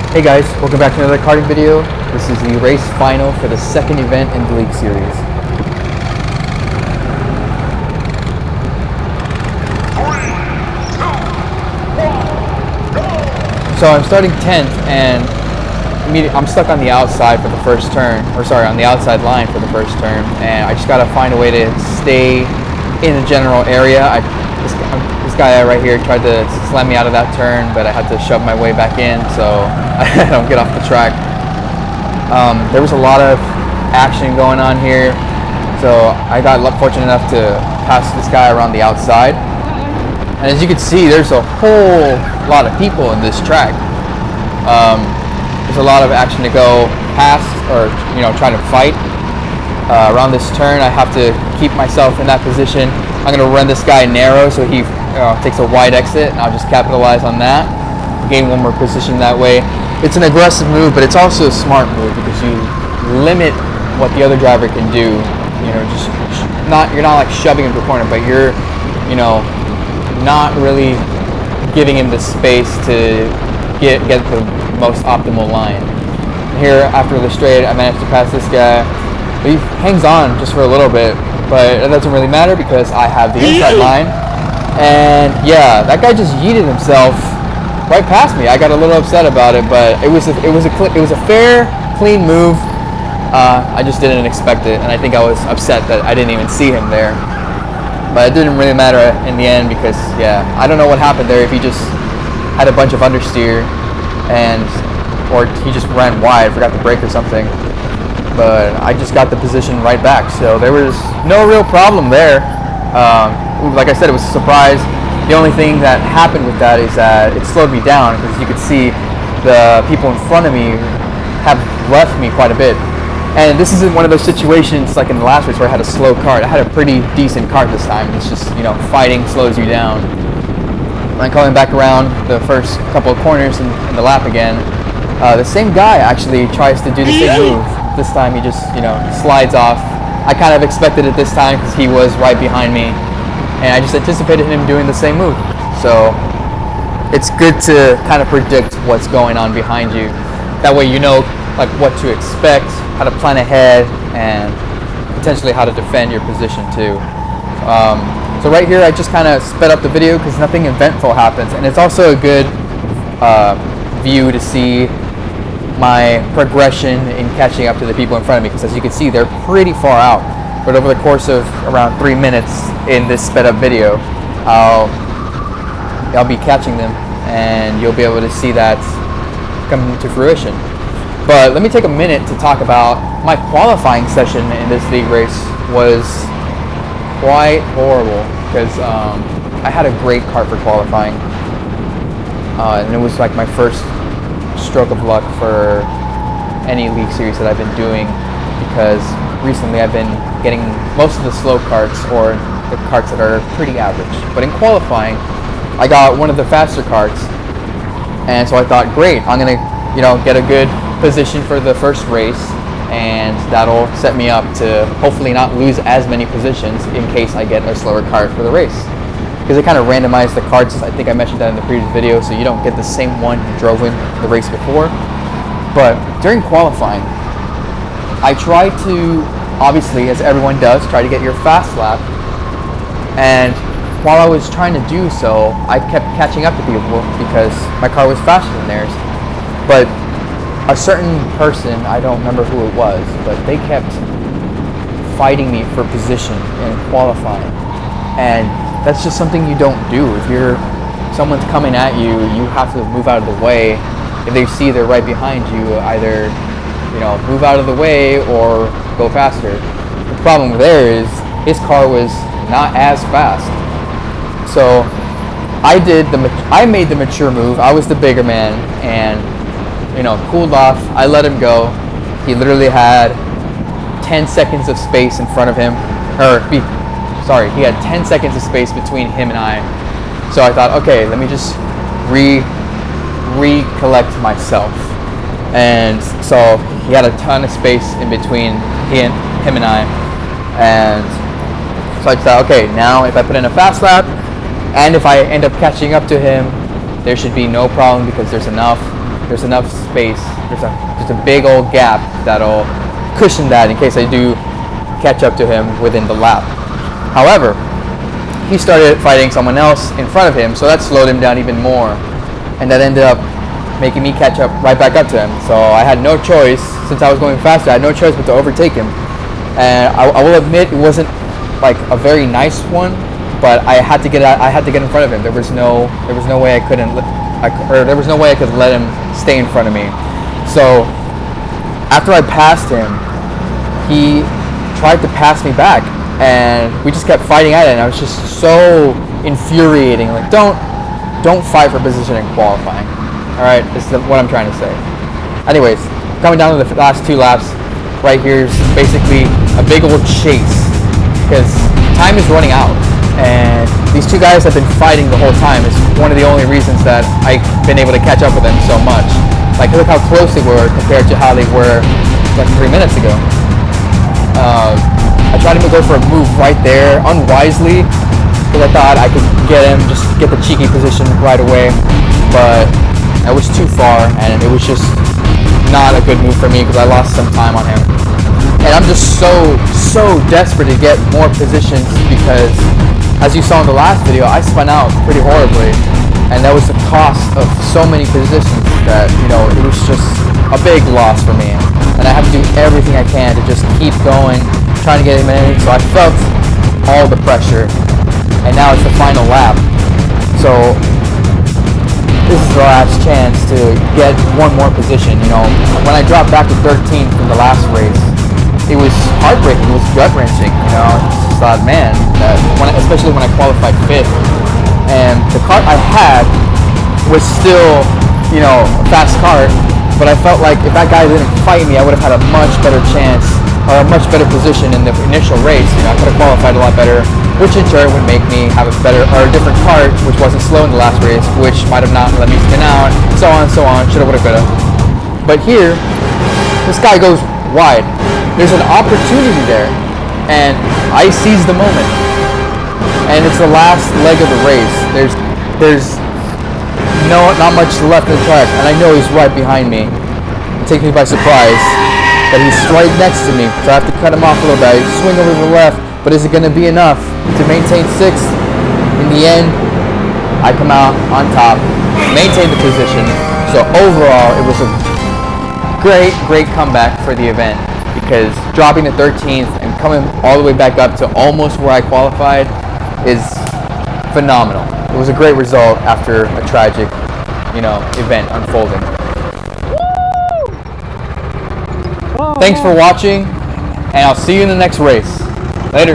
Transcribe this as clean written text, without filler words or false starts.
Hey guys, welcome back to another karting video. This is the race final for the second event in the League Series. So I'm starting 10th and I'm stuck on the outside for the first turn, on the outside line for the first turn, and I just gotta find a way to stay in the general area. This guy right here tried to slam me out of that turn, but I had to shove my way back in so I don't get off the track. There was a lot of action going on here, so I got fortunate enough to pass this guy around the outside. And as you can see, there's a whole lot of people in this track. There's a lot of action to go past, or trying to fight. Around this turn, I have to keep myself in that position. I'm going to run this guy narrow so he takes a wide exit, and I'll just capitalize on that, gain one more position that way. It's an aggressive move, but it's also a smart move because you limit what the other driver can do. You're not like shoving him to a corner, but you're not really giving him the space to get the most optimal line. Here, after the straight, I managed to pass this guy. He hangs on just for a little bit, but it doesn't really matter because I have the inside line. And yeah, that guy just yeeted himself right past me. I got a little upset about it, but it was a fair, clean move. I just didn't expect it, and I think I was upset that I didn't even see him there. But it didn't really matter in the end because, yeah, I don't know what happened there. If he just had a bunch of understeer or he just ran wide, forgot to brake or something. But I just got the position right back, so there was no real problem there. Like I said, it was a surprise. The only thing that happened with that is that it slowed me down because you could see the people in front of me have left me quite a bit. And this isn't one of those situations like in the last race where I had a slow kart. I had a pretty decent kart this time. It's just, fighting slows you down. When I'm coming back around the first couple of corners in the lap again, the same guy actually tries to do the same move. This time he just, slides off. I kind of expected it this time because he was right behind me, and I just anticipated him doing the same move. So it's good to kind of predict what's going on behind you. That way you know like what to expect, how to plan ahead, and potentially how to defend your position too. So right here I just kind of sped up the video because nothing eventful happens, and it's also a good view to see my progression in catching up to the people in front of me, because as you can see, they're pretty far out. But over the course of around 3 minutes in this sped up video, I'll be catching them, and you'll be able to see that come to fruition. But let me take a minute to talk about my qualifying session in this league race. Was quite horrible because I had a great kart for qualifying, and it was like my first stroke of luck for any league series that I've been doing, because recently I've been getting most of the slow karts or the karts that are pretty average. But in qualifying, I got one of the faster karts, and so I thought, great, I'm gonna get a good position for the first race, and that'll set me up to hopefully not lose as many positions in case I get a slower kart for the race. Because they kind of randomized the karts. I think I mentioned that in the previous video, so you don't get the same one who drove in the race before. But during qualifying, I try to, obviously, as everyone does, try to get your fast lap. And while I was trying to do so, I kept catching up to people because my car was faster than theirs. But a certain person, I don't remember who it was, but they kept fighting me for position in qualifying. And that's just something you don't do. If someone's coming at you, you have to move out of the way. If they see they're right behind you, either move out of the way or go faster. The problem there is his car was not as fast. So I made the mature move. I was the bigger man, and cooled off. I let him go. He literally had 10 seconds of space in front of him, he had 10 seconds of space between him and I. So I thought, okay, let me just recollect myself. And so he had a ton of space in between him and I. And so I thought, okay, now if I put in a fast lap, and if I end up catching up to him, there should be no problem because there's enough there's enough space. There's a big old gap that'll cushion that in case I do catch up to him within the lap. However, he started fighting someone else in front of him, so that slowed him down even more, and that ended up making me catch up right back up to him. So I had no choice, since I was going faster, I had no choice but to overtake him. And I will admit it wasn't like a very nice one, but I had to get out. I had to get in front of him. There was no way I couldn't, there was no way I could let him stay in front of me. So after I passed him, he tried to pass me back, and we just kept fighting at it. And I was just so infuriating. Like, don't fight for position in qualifying. All right, this is what I'm trying to say. Anyways, coming down to the last 2 laps, right here is basically a big old chase because time is running out, and these 2 guys have been fighting the whole time. It's one of the only reasons that I've been able to catch up with them so much. Like, look how close they were compared to how they were like 3 minutes ago. I tried to go for a move right there unwisely because I thought I could get him, just get the cheeky position right away, but I was too far, and it was just not a good move for me because I lost some time on him. And I'm just so desperate to get more positions because, as you saw in the last video, I spun out pretty horribly, and that was the cost of so many positions that, you know, it was just a big loss for me. And I have to do everything I can to just keep going, trying to get him in. So I felt all the pressure, and now it's the final lap. So this is the last chance to get one more position. You know, when I dropped back to 13th from the last race, it was heartbreaking. It was gut wrenching. You know, I just thought, man, especially when I qualified 5th, and the kart I had was still, you know, a fast kart, but I felt like if that guy didn't fight me, I would have had a much better chance or a much better position in the initial race. You know, I could have qualified a lot better, which in turn would make me have a better or a different kart, which wasn't slow in the last race, which might have not let me spin out, so on, shoulda, woulda, coulda. But here, this guy goes wide. There's an opportunity there, and I seize the moment. And it's the last leg of the race. There's not much left in the track, and I know he's right behind me. It takes me by surprise that he's right next to me, so I have to cut him off a little bit. I swing over to the left, but is it going to be enough to maintain 6th? In the end, I come out on top, maintain the position. So overall, it was a great comeback for the event, because dropping to 13th and coming all the way back up to almost where I qualified is phenomenal. It was a great result after a tragic, you know, event unfolding. Thanks for watching, and I'll see you in the next race. Later.